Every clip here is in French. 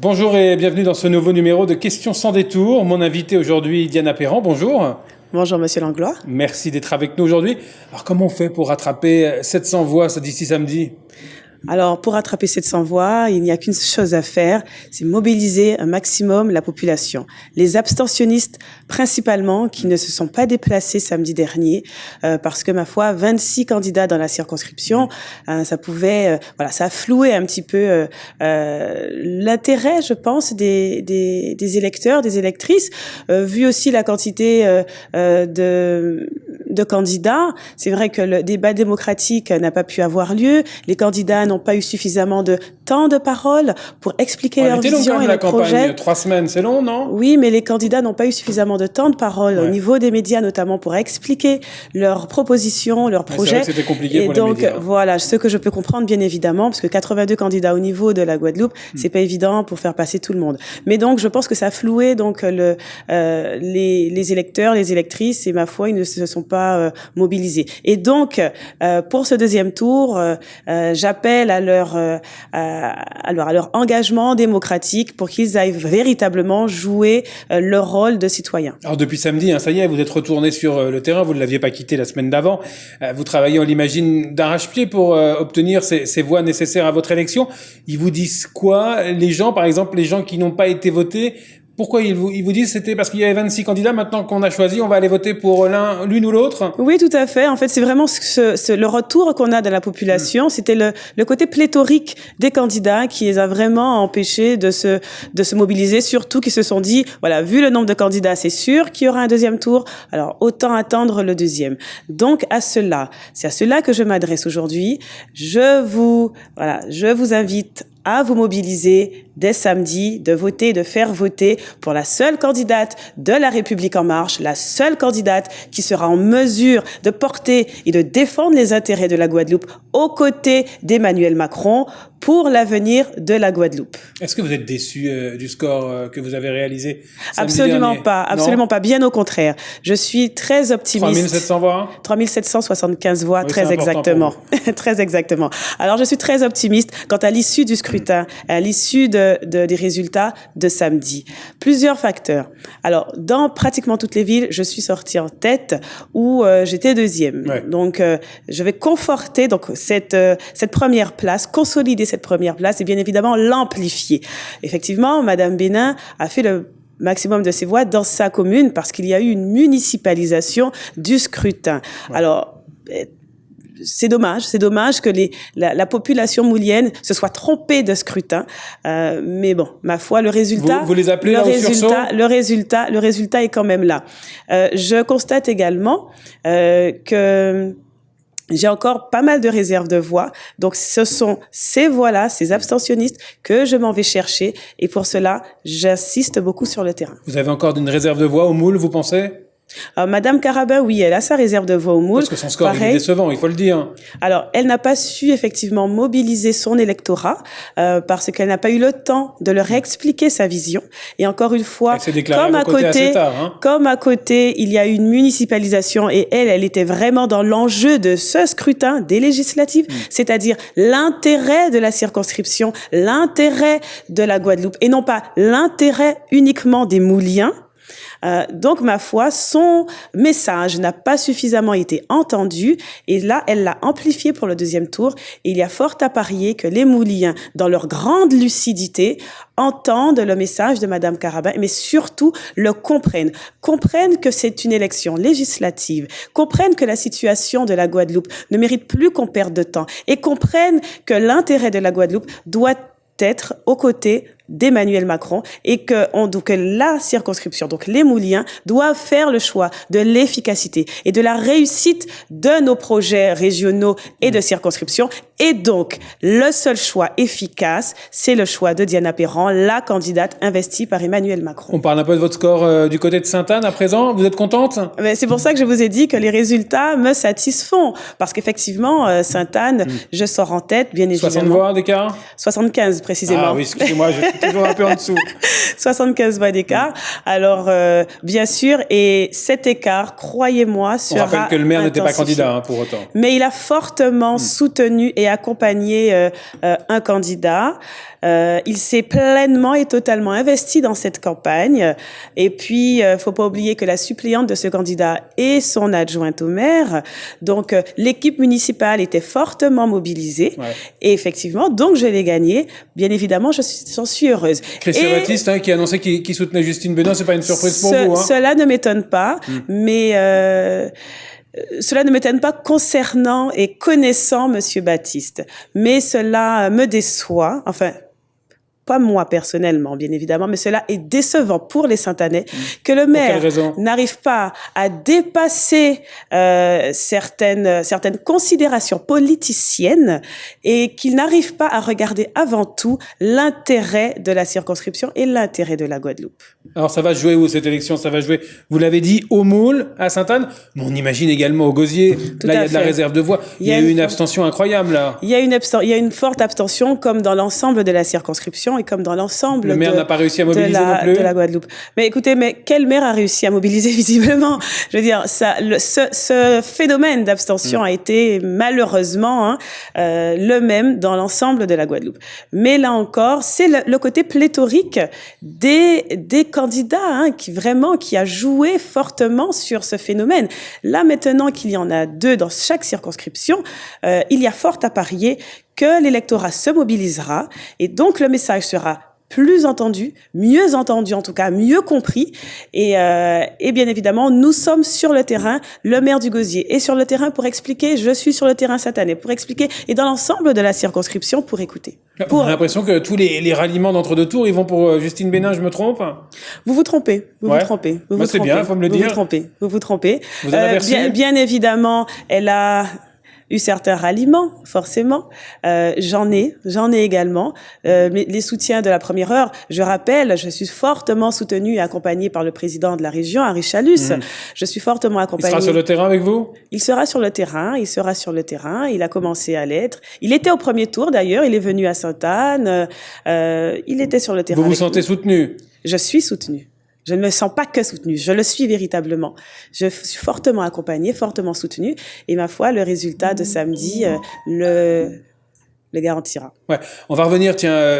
Bonjour et bienvenue dans ce nouveau numéro de Questions sans détour. Mon invité aujourd'hui, Diana Perran, bonjour. Bonjour Monsieur Langlois. Merci d'être avec nous aujourd'hui. Alors comment on fait pour rattraper 700 voix d'ici samedi ? Alors, pour rattraper 700 voix, il n'y a qu'une chose à faire, c'est mobiliser un maximum la population. Les abstentionnistes, principalement, qui ne se sont pas déplacés samedi dernier, parce que, ma foi, 26 candidats dans la circonscription, ça pouvait, ça a floué un petit peu l'intérêt, je pense, des électeurs, des électrices, vu aussi la quantité de candidats. C'est vrai que le débat démocratique n'a pas pu avoir lieu. Les candidats n'ont pas eu suffisamment de temps de parole pour expliquer leur vision et leur projet. 3 semaines, c'est long, non ? Oui, mais les candidats n'ont pas eu suffisamment de temps de parole au niveau des médias, notamment pour expliquer leurs propositions, leurs projets. C'était compliqué pour les médias. Et donc, voilà, ce que je peux comprendre, bien évidemment, parce que 82 candidats au niveau de la Guadeloupe, c'est pas évident pour faire passer tout le monde. Mais donc, je pense que ça a floué donc les électeurs, les électrices, et ma foi, ils ne se sont pas mobilisés. Et donc, pour ce deuxième tour, j'appelle à leur engagement démocratique pour qu'ils aillent véritablement jouer leur rôle de citoyen. Alors depuis samedi, ça y est, vous êtes retourné sur le terrain, vous ne l'aviez pas quitté la semaine d'avant. Vous travaillez, on l'imagine, d'arrache-pied pour obtenir ces voix nécessaires à votre élection. Ils vous disent quoi ? Les gens, par exemple, les gens qui n'ont pas été votés, pourquoi ils vous disent c'était parce qu'il y avait 26 candidats, maintenant qu'on a choisi, on va aller voter pour l'une ou l'autre ? Oui, tout à fait. En fait, c'est vraiment le retour qu'on a de la population. C'était le côté pléthorique des candidats qui les a vraiment empêchés de se mobiliser, surtout qu'ils se sont dit, voilà, vu le nombre de candidats, c'est sûr qu'il y aura un deuxième tour, alors autant attendre le deuxième. Donc, c'est à cela que je m'adresse aujourd'hui. Je vous invite à vous mobiliser dès samedi, de voter, de faire voter pour la seule candidate de La République En Marche, la seule candidate qui sera en mesure de porter et de défendre les intérêts de la Guadeloupe aux côtés d'Emmanuel Macron pour l'avenir de la Guadeloupe. Est-ce que vous êtes déçu du score que vous avez réalisé samedi Absolument dernier ? pas, absolument pas, bien au contraire. Je suis très optimiste. 3700 voix ? 3775 voix, Oui, très exactement. Très exactement. Alors, je suis très optimiste quant à l'issue du scrutin, à l'issue des résultats de samedi. Plusieurs facteurs. Alors, dans pratiquement toutes les villes, je suis sortie en tête où j'étais deuxième. Ouais. Donc, je vais conforter cette première place, consolider cette première place et bien évidemment l'amplifier. Effectivement, Madame Bénin a fait le maximum de ses voix dans sa commune parce qu'il y a eu une municipalisation du scrutin. Ouais. Alors, c'est dommage que la population moulienne se soit trompée de scrutin. Mais bon, ma foi, le résultat, vous les appelez là au sursaut ? Le résultat est quand même là. Je constate également que j'ai encore pas mal de réserves de voix. Donc, ce sont ces voix-là, ces abstentionnistes que je m'en vais chercher. Et pour cela, j'insiste beaucoup sur le terrain. Vous avez encore une réserve de voix au moule, vous pensez ? Madame Carabin, oui, elle a sa réserve de voix au moule. Parce que son score est décevant, il faut le dire. Alors, elle n'a pas su effectivement mobiliser son électorat parce qu'elle n'a pas eu le temps de leur expliquer sa vision. Et encore une fois, comme à côté, il y a eu une municipalisation et elle était vraiment dans l'enjeu de ce scrutin des législatives, c'est-à-dire l'intérêt de la circonscription, l'intérêt de la Guadeloupe et non pas l'intérêt uniquement des Mouliens. Donc, ma foi, son message n'a pas suffisamment été entendu et là, elle l'a amplifié pour le deuxième tour. Et il y a fort à parier que les Mouliens, dans leur grande lucidité, entendent le message de Madame Carabin, mais surtout le comprennent que c'est une élection législative, comprennent que la situation de la Guadeloupe ne mérite plus qu'on perde de temps et comprennent que l'intérêt de la Guadeloupe doit être aux côtés d'Emmanuel Macron et que la circonscription, donc les Mouliens, doivent faire le choix de l'efficacité et de la réussite de nos projets régionaux et de circonscription. Et donc, le seul choix efficace, c'est le choix de Diana Perran, la candidate investie par Emmanuel Macron. On parle un peu de votre score du côté de Sainte-Anne à présent. Vous êtes contente ? Mais c'est pour ça que je vous ai dit que les résultats me satisfont. Parce qu'effectivement, Sainte-Anne, je sors en tête, bien évidemment. 60 voix d'écart ? 75 précisément. Ah oui, excusez-moi, toujours un peu en dessous. 75 voix d'écart. Alors, bien sûr, et cet écart, croyez-moi, sera On rappelle que le maire n'était pas candidat pour autant. Mais il a fortement soutenu et accompagné un candidat. Il s'est pleinement et totalement investi dans cette campagne. Et puis, faut pas oublier que la suppléante de ce candidat est son adjointe au maire. Donc, l'équipe municipale était fortement mobilisée. Ouais. Et effectivement, donc je l'ai gagné. Bien évidemment, j'en suis heureuse. Christian Baptiste, qui a annoncé qu'il soutenait Justine Bénin, c'est pas une surprise pour vous. Cela ne m'étonne pas, mais cela ne m'étonne pas concernant et connaissant Monsieur Baptiste. Mais cela me déçoit. Enfin, pas moi personnellement, bien évidemment, mais cela est décevant pour les Saint-Anais que le maire n'arrive pas à dépasser certaines considérations politiciennes et qu'il n'arrive pas à regarder avant tout l'intérêt de la circonscription et l'intérêt de la Guadeloupe. Alors ça va jouer où cette élection? Ça va jouer, vous l'avez dit, au Moule, à Sainte-Anne, mais on imagine également au Gosier. Là, il y a de la réserve de voix. Il y a eu une abstention incroyable là. Il y a une forte abstention comme dans l'ensemble de la circonscription et comme dans l'ensemble le maire n'a pas réussi à mobiliser non plus. De la Guadeloupe. Mais écoutez, quel maire a réussi à mobiliser visiblement? Je veux dire, ce phénomène d'abstention a été malheureusement le même dans l'ensemble de la Guadeloupe. Mais là encore, c'est le côté pléthorique des candidats qui a joué fortement sur ce phénomène. Là maintenant qu'il y en a 2 dans chaque circonscription, il y a fort à parier que l'électorat se mobilisera et donc le message sera plus entendu, mieux entendu en tout cas, mieux compris et bien évidemment nous sommes sur le terrain, le maire du Gosier est sur le terrain pour expliquer, je suis sur le terrain cette année pour expliquer et dans l'ensemble de la circonscription pour écouter. On a l'impression que tous les ralliements d'entre-deux tours ils vont pour Justine Bénin, je me trompe? Vous vous trompez, vous trompez. C'est bien, faut me le dire. Vous vous trompez. Vous en avez reçu? Bien évidemment, elle a eu certains ralliements, forcément. J'en ai également. Les soutiens de la première heure, je rappelle, je suis fortement soutenue et accompagnée par le président de la région, Henri Chalus. Je suis fortement accompagnée. Il sera sur le terrain avec vous? Il sera sur le terrain, il a commencé à l'être. Il était au premier tour d'ailleurs, il est venu à Sainte-Anne, il était sur le terrain. Vous vous sentez soutenu? Je suis soutenue. Je ne me sens pas que soutenue, je le suis véritablement. Je suis fortement accompagnée, fortement soutenue, et ma foi, le résultat de samedi le garantira. Ouais, on va revenir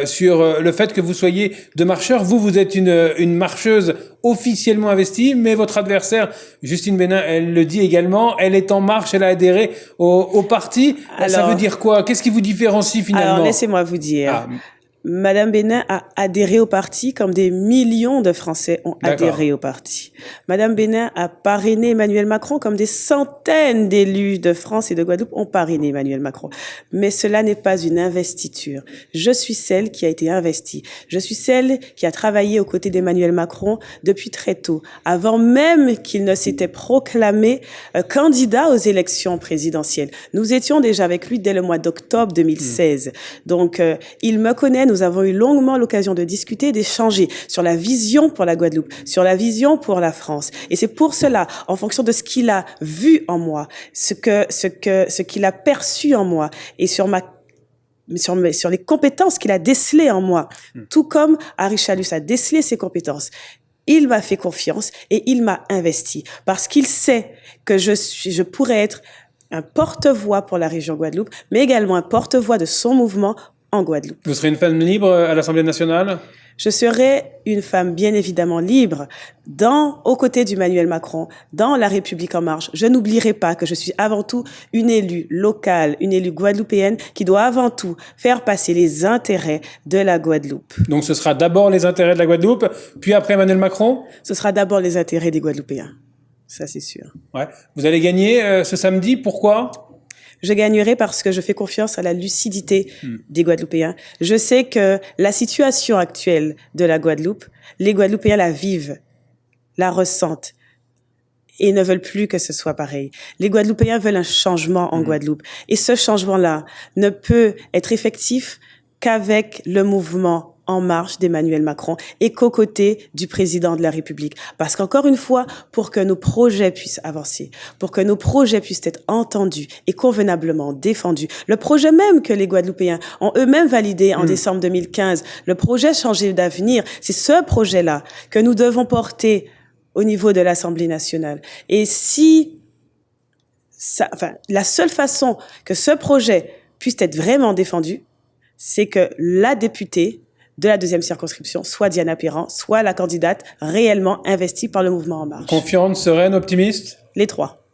sur le fait que vous soyez 2 marcheurs. Vous êtes une marcheuse officiellement investie, mais votre adversaire, Justine Bénin, elle le dit également, elle est en marche, elle a adhéré au parti. Alors, ça veut dire quoi? Qu'est-ce qui vous différencie finalement? Alors, laissez-moi vous dire. Madame Bénin a adhéré au parti comme des millions de Français ont adhéré au parti. Madame Bénin a parrainé Emmanuel Macron comme des centaines d'élus de France et de Guadeloupe ont parrainé Emmanuel Macron. Mais cela n'est pas une investiture. Je suis celle qui a été investie. Je suis celle qui a travaillé aux côtés d'Emmanuel Macron depuis très tôt, avant même qu'il ne s'était proclamé candidat aux élections présidentielles. Nous étions déjà avec lui dès le mois d'octobre 2016. Donc, il me connaît. Nous avons eu longuement l'occasion de discuter, d'échanger sur la vision pour la Guadeloupe, sur la vision pour la France. Et c'est pour cela, en fonction de ce qu'il a vu en moi, ce qu'il a perçu en moi et sur les compétences qu'il a décelées en moi, tout comme Henri Chalus a décelé ses compétences. Il m'a fait confiance et il m'a investi parce qu'il sait que je pourrais être un porte-voix pour la région Guadeloupe, mais également un porte-voix de son mouvement en Guadeloupe. Vous serez une femme libre à l'Assemblée nationale? Je serai une femme bien évidemment libre aux côtés d'Emmanuel Macron, dans La République en marche. Je n'oublierai pas que je suis avant tout une élue locale, une élue guadeloupéenne qui doit avant tout faire passer les intérêts de la Guadeloupe. Donc ce sera d'abord les intérêts de la Guadeloupe, puis après Emmanuel Macron? Ce sera d'abord les intérêts des Guadeloupéens. Ça, c'est sûr. Ouais. Vous allez gagner ce samedi, pourquoi? Je gagnerai parce que je fais confiance à la lucidité des Guadeloupéens. Je sais que la situation actuelle de la Guadeloupe, les Guadeloupéens la vivent, la ressentent et ne veulent plus que ce soit pareil. Les Guadeloupéens veulent un changement en Guadeloupe. Et ce changement-là ne peut être effectif qu'avec le mouvement en marche d'Emmanuel Macron et qu'aux côtés du président de la République. Parce qu'encore une fois, pour que nos projets puissent avancer, pour que nos projets puissent être entendus et convenablement défendus, le projet même que les Guadeloupéens ont eux-mêmes validé en décembre 2015, le projet Changer d'avenir, c'est ce projet-là que nous devons porter au niveau de l'Assemblée nationale. Et si la seule façon que ce projet puisse être vraiment défendu, c'est que la députée de la 2e circonscription soit Diana Perran, soit la candidate réellement investie par le mouvement En Marche. Confiante, sereine, optimiste? Les trois.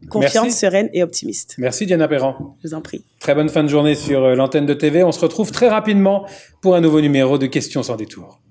Confiante, Merci. sereine et optimiste. Merci Diana Perran. Je vous en prie. Très bonne fin de journée sur l'antenne de TV. On se retrouve très rapidement pour un nouveau numéro de Questions sans détour.